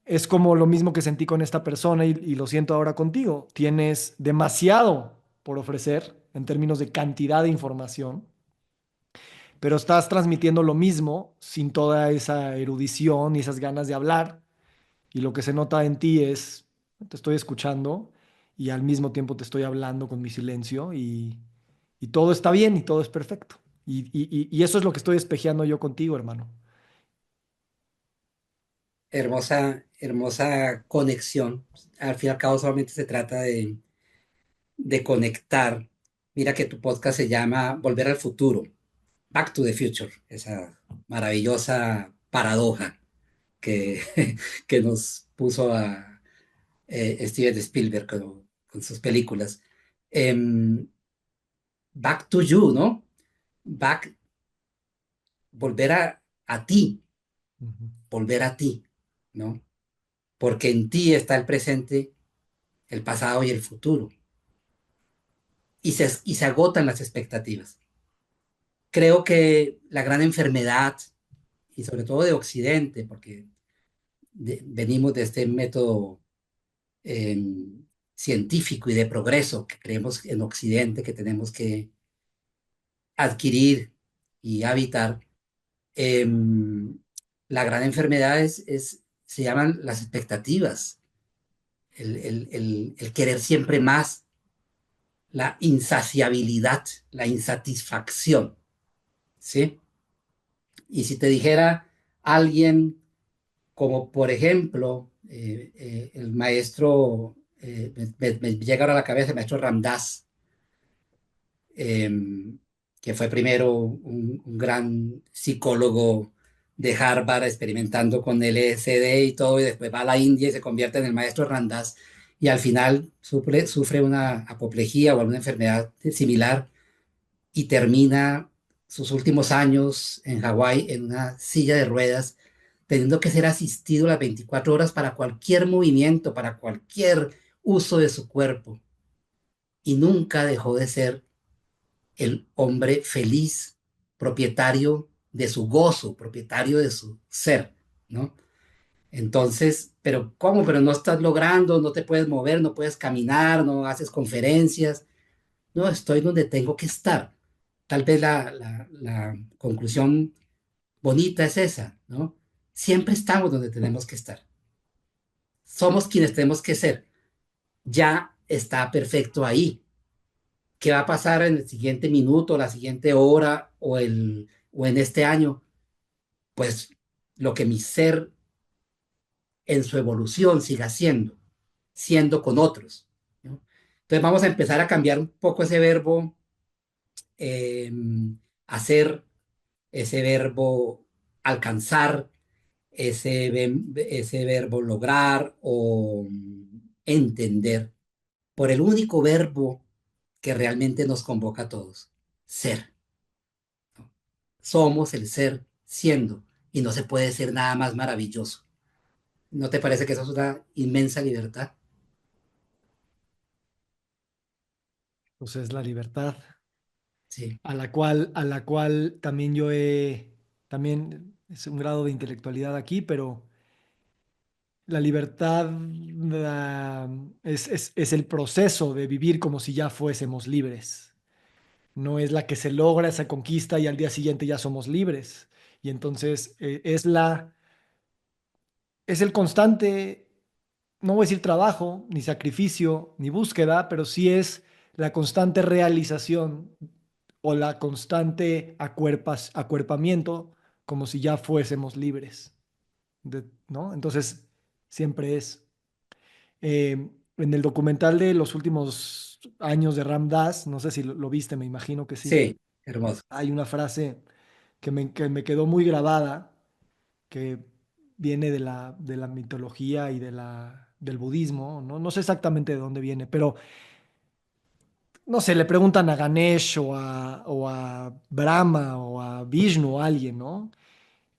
[SPEAKER 3] es como lo mismo que sentí con esta persona y lo siento ahora contigo. Tienes demasiado por ofrecer en términos de cantidad de información, pero estás transmitiendo lo mismo sin toda esa erudición y esas ganas de hablar. Y lo que se nota en ti es, te estoy escuchando y al mismo tiempo te estoy hablando con mi silencio y todo está bien y todo es perfecto. Y eso es lo que estoy espejeando yo contigo, hermano.
[SPEAKER 1] Hermosa, hermosa conexión. Al fin y al cabo solamente se trata de conectar. Mira que tu podcast se llama Volver al Futuro, Back to the Future, esa maravillosa paradoja que, que nos puso a Steven Spielberg con sus películas. Em, Back to you, ¿no? Back, volver a ti,
[SPEAKER 3] Ujú.
[SPEAKER 1] volver a ti, ¿no? Porque en ti está el presente, el pasado y el futuro. Y se agotan las expectativas. Creo que la gran enfermedad, y sobre todo de Occidente, porque venimos de este método eh, científico y de progreso que creemos en Occidente que tenemos que adquirir y habitar, eh, la gran enfermedad se llaman las expectativas, el querer siempre más, la insaciabilidad, la insatisfacción, ¿sí? Y si te dijera alguien como por ejemplo el maestro, me llega ahora a la cabeza el maestro Ramdas, eh, que fue primero un gran psicólogo de Harvard experimentando con LSD y todo, y después va a la India y se convierte en el maestro Ramdas, y al final sufre una apoplejía o alguna enfermedad similar y termina sus últimos años en Hawái en una silla de ruedas, teniendo que ser asistido las 24 horas para cualquier movimiento, para cualquier uso de su cuerpo. Y nunca dejó de ser el hombre feliz, propietario de su gozo, propietario de su ser, ¿no? Entonces, pero ¿cómo? Pero no estás logrando, no te puedes mover, no puedes caminar, no haces conferencias. No, estoy donde tengo que estar. Tal vez la conclusión bonita es esa, ¿no? Siempre estamos donde tenemos que estar. Somos quienes tenemos que ser. Ya está perfecto ahí. ¿Qué va a pasar en el siguiente minuto, la siguiente hora o en este año? Pues lo que mi ser en su evolución siga siendo con otros, ¿no? Entonces vamos a empezar a cambiar un poco ese verbo eh, hacer, ese verbo alcanzar, ese verbo lograr o entender, por el único verbo que realmente nos convoca a todos, ser. Somos el ser siendo y no se puede ser nada más maravilloso. ¿No te parece que eso es una inmensa libertad?
[SPEAKER 3] Pues es la libertad
[SPEAKER 1] Sí,
[SPEAKER 3] a la cual también también es un grado de intelectualidad aquí, pero la libertad es el proceso de vivir como si ya fuésemos libres. No es la que se logra esa conquista y al día siguiente ya somos libres. Y entonces es el constante, no voy a decir trabajo, ni sacrificio, ni búsqueda, pero sí es la constante realización o la constante acuerpamiento como si ya fuésemos libres, ¿no? Entonces, siempre es. En el documental de los últimos años de Ram Dass, no sé si lo viste, me imagino que sí,
[SPEAKER 1] sí, hermoso.
[SPEAKER 3] hay una frase que me quedó muy grabada, que viene de la mitología y del budismo, ¿no? No sé exactamente de dónde viene, pero no sé, le preguntan a Ganesh o a Brahma o a Vishnu o a alguien, ¿no?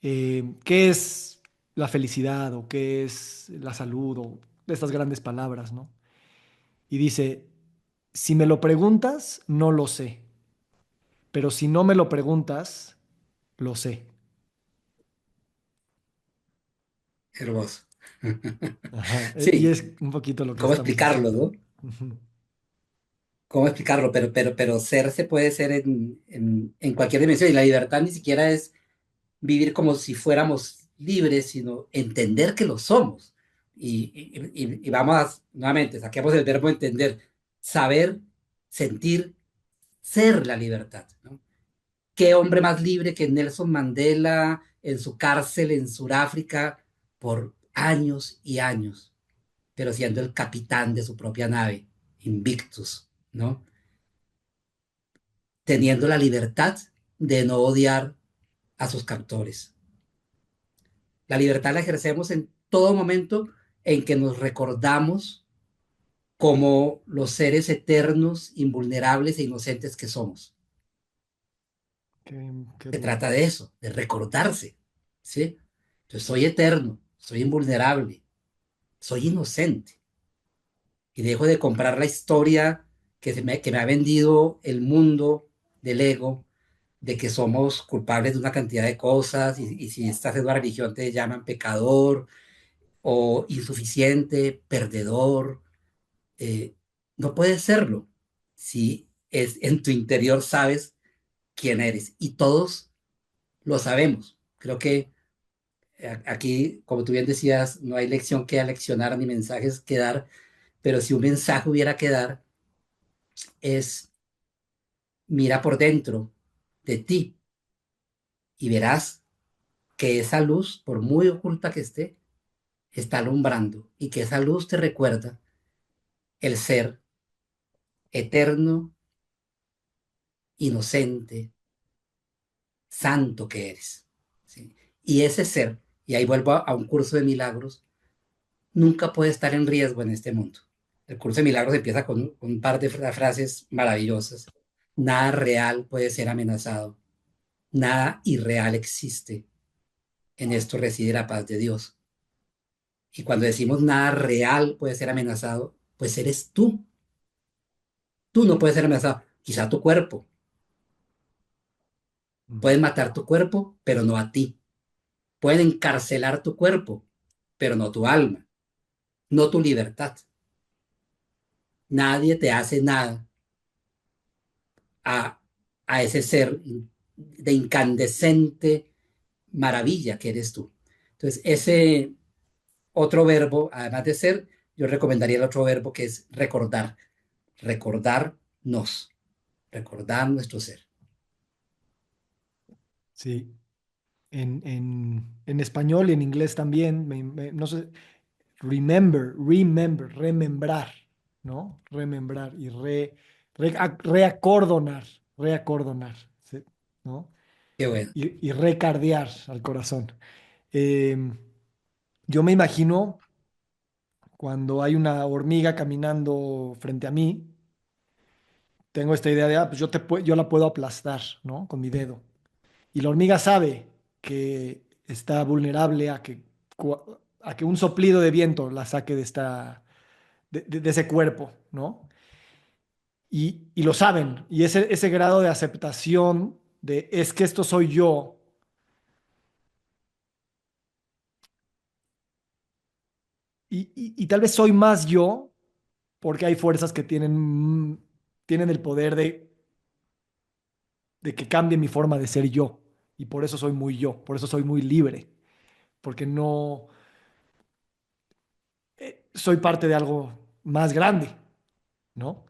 [SPEAKER 3] ¿Qué es la felicidad o qué es la salud o estas grandes palabras, ¿no? Y dice, si me lo preguntas, no lo sé, pero si no me lo preguntas, lo sé.
[SPEAKER 1] Hermoso.
[SPEAKER 3] Ajá, y
[SPEAKER 1] Sí,
[SPEAKER 3] es un poquito lo que
[SPEAKER 1] ¿cómo
[SPEAKER 3] estamos
[SPEAKER 1] explicarlo,
[SPEAKER 3] haciendo.
[SPEAKER 1] no?
[SPEAKER 3] Ujú.
[SPEAKER 1] ¿Cómo explicarlo? Pero ser se puede ser en cualquier dimensión y la libertad ni siquiera es vivir como si fuéramos libres, sino entender que lo somos. Y vamos nuevamente, saquemos el verbo entender, saber, sentir, ser la libertad, ¿no? ¿Qué hombre más libre que Nelson Mandela en su cárcel en Sudáfrica por años y años, pero siendo el capitán de su propia nave, Invictus, ¿no? Teniendo la libertad de no odiar a sus captores. La libertad la ejercemos en todo momento en que nos recordamos como los seres eternos, invulnerables e inocentes que somos.
[SPEAKER 3] Qué
[SPEAKER 1] Se
[SPEAKER 3] duro.
[SPEAKER 1] trata de eso, de recordarse, ¿sí? Yo soy eterno, soy invulnerable, soy inocente y dejo de comprar la historia que me ha vendido el mundo del ego, de que somos culpables de una cantidad de cosas y si estás en una religión te llaman pecador o insuficiente, perdedor. eh, no puedes serlo si es, en tu interior sabes quién eres y todos lo sabemos. Creo que aquí, como tú bien decías, no hay lección que aleccionar ni mensajes que dar, pero si un mensaje hubiera que dar es mira por dentro de ti y verás que esa luz, por muy oculta que esté, está alumbrando y que esa luz te recuerda el ser eterno, inocente, santo que eres. ¿Sí? Y ese ser, y ahí vuelvo a un curso de milagros, nunca puede estar en riesgo en este mundo. El curso de milagros empieza con un par de frases maravillosas. Nada real puede ser amenazado, nada irreal existe. En esto reside la paz de Dios. Y cuando decimos nada real puede ser amenazado, pues eres tú. Tú no puedes ser amenazado. Quizá tu cuerpo.
[SPEAKER 3] Mm.
[SPEAKER 1] Pueden matar tu cuerpo, pero no a ti. Pueden encarcelar tu cuerpo, pero no tu alma, no tu libertad. Nadie te hace nada a, a ese ser de incandescente maravilla que eres tú. Entonces, ese otro verbo, además de ser, yo recomendaría el otro verbo que es recordar, recordarnos, recordar nuestro ser.
[SPEAKER 3] Sí, en español y en inglés también, no sé, remembrar, ¿no? Remembrar y reacordonar, reacordonar, ¿sí? ¿No?
[SPEAKER 1] Qué bueno,
[SPEAKER 3] Y recardear al corazón. Em, yo me imagino cuando hay una hormiga caminando frente a mí, tengo esta idea de, pues yo la puedo aplastar, ¿no? Con mi dedo. Y la hormiga sabe que está vulnerable a que un soplido de viento la saque de ese cuerpo, ¿no? Y lo saben. Y ese grado de aceptación de es que esto soy yo. Y tal vez soy más yo porque hay fuerzas que tienen el poder de que cambie mi forma de ser yo. Y por eso soy muy yo, por eso soy muy libre, porque no soy parte de algo más grande, ¿no?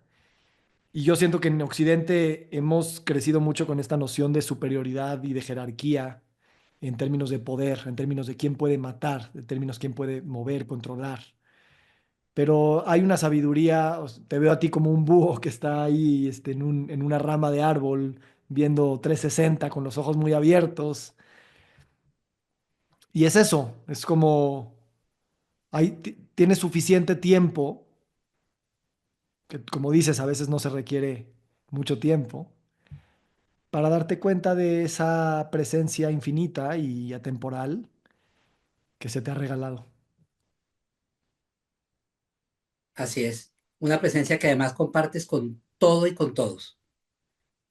[SPEAKER 3] Y yo siento que en Occidente hemos crecido mucho con esta noción de superioridad y de jerarquía en términos de poder, en términos de quién puede matar, en términos de quién puede mover, controlar. Pero hay una sabiduría, te veo a ti como un búho que está ahí en una rama de árbol, viendo 360 con los ojos muy abiertos. Y es eso, es como, tienes suficiente tiempo que como dices, a veces no se requiere mucho tiempo, para darte cuenta de esa presencia infinita y atemporal que se te ha regalado.
[SPEAKER 1] Así es. Una presencia que además compartes con todo y con todos.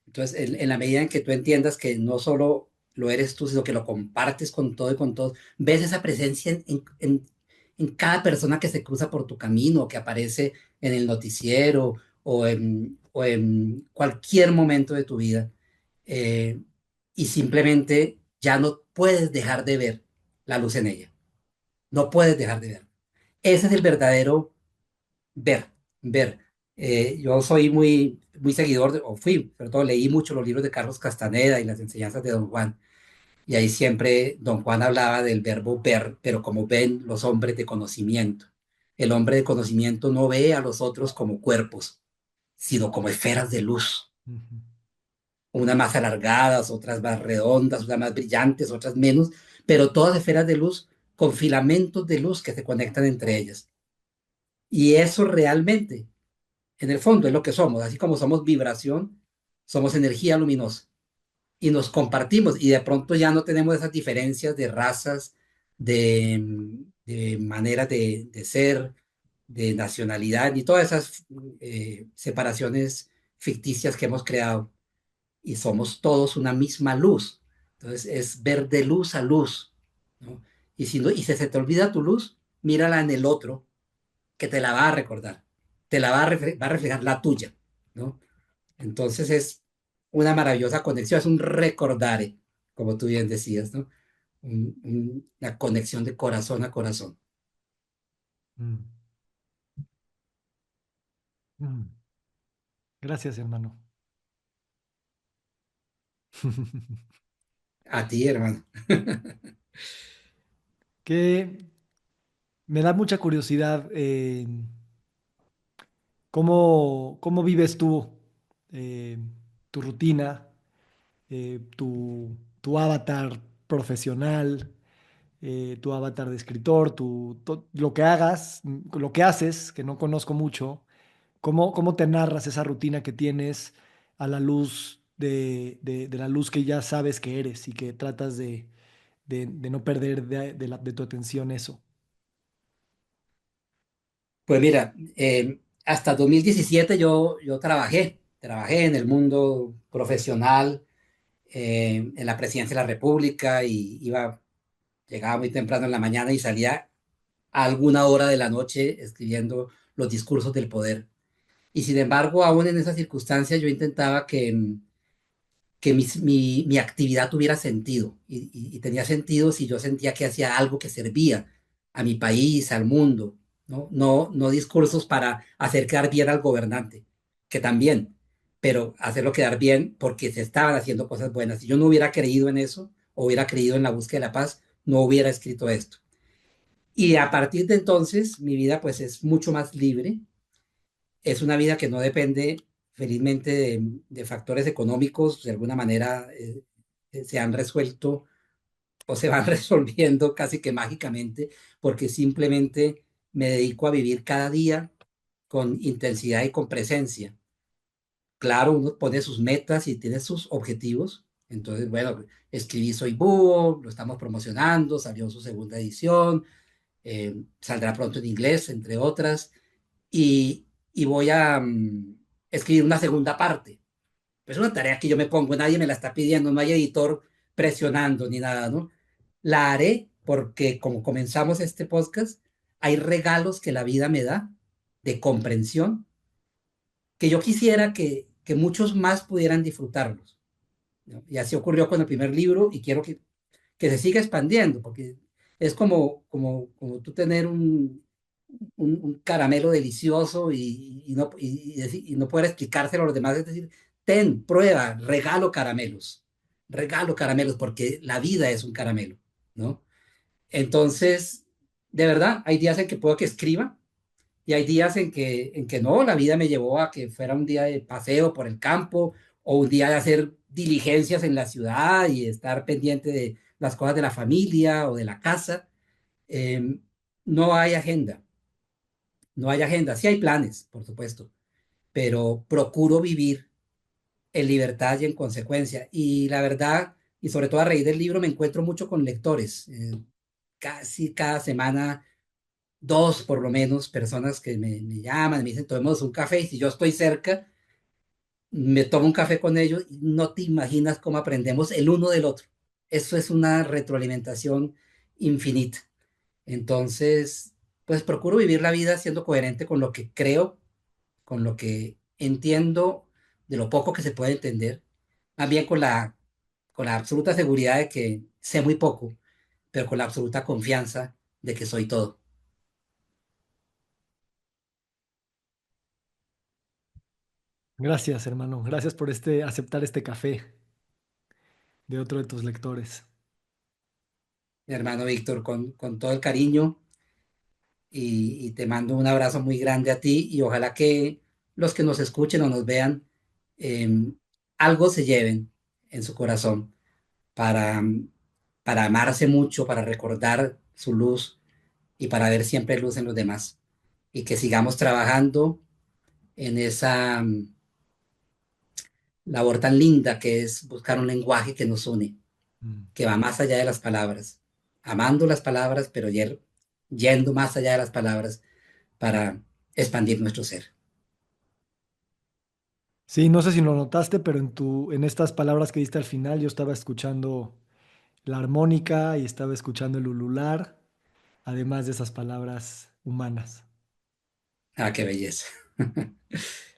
[SPEAKER 1] Entonces, en la medida en que tú entiendas que no solo lo eres tú, sino que lo compartes con todo y con todos, ves esa presencia en cada persona que se cruza por tu camino, que aparece en el noticiero o en cualquier momento de tu vida. eh, y simplemente ya no puedes dejar de ver la luz en ella. No puedes dejar de ver. Ese es el verdadero ver, ver. Yo soy muy seguidor, o fui, sobre todo leí mucho los libros de Carlos Castaneda y las enseñanzas de Don Juan. Y ahí siempre Don Juan hablaba del verbo ver, pero como ven los hombres de conocimiento. El hombre de conocimiento no ve a los otros como cuerpos, sino como esferas de luz.
[SPEAKER 3] Ujú.
[SPEAKER 1] Unas más alargadas, otras más redondas, unas más brillantes, otras menos, pero todas esferas de luz con filamentos de luz que se conectan entre ellas. Y eso realmente en el fondo es lo que somos, así como somos vibración, somos energía luminosa y nos compartimos y de pronto ya no tenemos esas diferencias de razas, de maneras de ser, de nacionalidad, ni todas esas separaciones ficticias que hemos creado y somos todos una misma luz. Entonces es ver de luz a luz, ¿no? Y si, no, y si se te olvida tu luz, mírala en el otro que te la va a recordar, te la va a reflejar la tuya, ¿no? Entonces es una maravillosa conexión, es un recordare, como tú bien decías, ¿no? Una conexión de corazón a corazón.
[SPEAKER 3] Mm, mm. Gracias, hermano.
[SPEAKER 1] A ti, hermano.
[SPEAKER 3] Que me da mucha curiosidad cómo vives tú eh, tu rutina, tu avatar profesional, tu avatar de escritor, lo que hagas, lo que haces, que no conozco mucho. ¿Cómo te narras esa rutina que tienes a la luz de la luz que ya sabes que eres y que tratas de no perder de tu atención eso?
[SPEAKER 1] Pues mira, hasta 2017 yo trabajé en el mundo profesional, en la presidencia de la República y llegaba muy temprano en la mañana y salía a alguna hora de la noche escribiendo los discursos del poder. Y sin embargo, aún en esas circunstancias, yo intentaba que mi actividad tuviera sentido y tenía sentido si yo sentía que hacía algo que servía a mi país, al mundo, ¿no? No discursos para hacer quedar bien al gobernante, que también, pero hacerlo quedar bien porque se estaban haciendo cosas buenas. Si yo no hubiera creído en eso, o hubiera creído en la búsqueda de la paz, no hubiera escrito esto. Y a partir de entonces, mi vida pues es mucho más libre. Es una vida que no depende, felizmente, de factores económicos. De alguna manera se han resuelto o se van resolviendo casi que mágicamente, porque simplemente me dedico a vivir cada día con intensidad y con presencia. Claro, uno pone sus metas y tiene sus objetivos. Entonces, bueno, escribí Soy Búho, lo estamos promocionando, salió su segunda edición, saldrá pronto en inglés, entre otras, y voy a escribir una segunda parte. Es una tarea que yo me pongo, nadie me la está pidiendo, no hay editor presionando ni nada, ¿no? La haré porque como comenzamos este podcast, hay regalos que la vida me da de comprensión que yo quisiera que muchos más pudieran disfrutarlos, ¿no? Y así ocurrió con el primer libro y quiero que se siga expandiendo, porque es como tú tener un caramelo delicioso y no poder explicárselo a los demás, es decir, ten, prueba, regalo caramelos, porque la vida es un caramelo, ¿no? Entonces, de verdad, hay días en que puedo que escriba y hay días en que no, la vida me llevó a que fuera un día de paseo por el campo o un día de hacer diligencias en la ciudad y estar pendiente de las cosas de la familia o de la casa. Eh, no hay agenda, no hay agenda. Sí hay planes, por supuesto, pero procuro vivir en libertad y en consecuencia. Y la verdad, y sobre todo a raíz del libro, me encuentro mucho con lectores. Casi cada semana, dos por lo menos, personas que me llaman, me dicen, tomemos un café, y si yo estoy cerca, me tomo un café con ellos, y no te imaginas cómo aprendemos el uno del otro. Eso es una retroalimentación infinita. Entonces, pues procuro vivir la vida siendo coherente con lo que creo, con lo que entiendo, de lo poco que se puede entender, más bien con la absoluta seguridad de que sé muy poco, pero con la absoluta confianza de que soy todo.
[SPEAKER 3] Gracias, hermano. Gracias por aceptar este café de otro de tus lectores.
[SPEAKER 1] Mi hermano Víctor, con todo el cariño y te mando un abrazo muy grande a ti y ojalá que los que nos escuchen o nos vean eh, algo se lleven en su corazón para, para amarse mucho, para recordar su luz y para ver siempre luz en los demás. Y que sigamos trabajando en esa labor tan linda que es buscar un lenguaje que nos une,
[SPEAKER 3] Mm.
[SPEAKER 1] que va más allá de las palabras, amando las palabras, pero yendo más allá de las palabras para expandir nuestro ser.
[SPEAKER 3] Sí, no sé si lo notaste, pero en estas palabras que diste al final, yo estaba escuchando la armónica y estaba escuchando el ulular, además de esas palabras humanas.
[SPEAKER 1] Ah, qué belleza.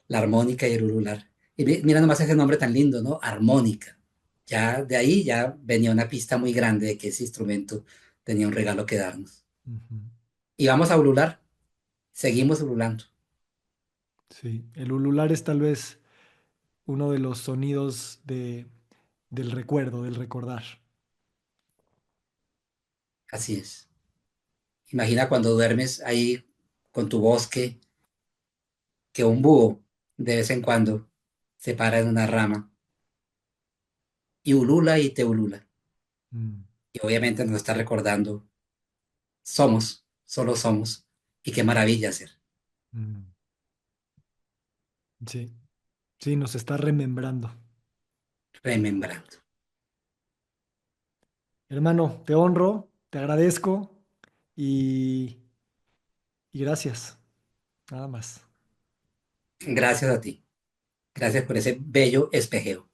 [SPEAKER 1] La armónica y el ulular. Y mira nomás ese nombre tan lindo, ¿no? Armónica. Ya de ahí ya venía una pista muy grande de que ese instrumento tenía un regalo que darnos.
[SPEAKER 3] Ujú.
[SPEAKER 1] Y vamos a ulular, seguimos ululando.
[SPEAKER 3] Sí, el ulular es tal vez uno de los sonidos del recuerdo, del recordar.
[SPEAKER 1] Así es. Imagina cuando duermes ahí con tu bosque, que un búho de vez en cuando se para en una rama y ulula y te ulula.
[SPEAKER 3] Mm,
[SPEAKER 1] Y obviamente nos está recordando, somos, solo somos. Y qué maravilla ser,
[SPEAKER 3] mm. Sí, sí, nos está remembrando.
[SPEAKER 1] remembrando.
[SPEAKER 3] Hermano, te honro, te agradezco y, y gracias, nada más.
[SPEAKER 1] Gracias a ti. Gracias por ese bello espejeo.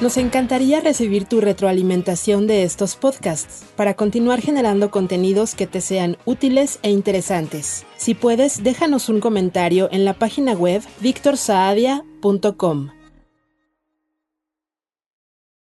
[SPEAKER 2] Nos encantaría recibir tu retroalimentación de estos podcasts para continuar generando contenidos que te sean útiles e interesantes. Si puedes, déjanos un comentario en la página web victorsaadia.com.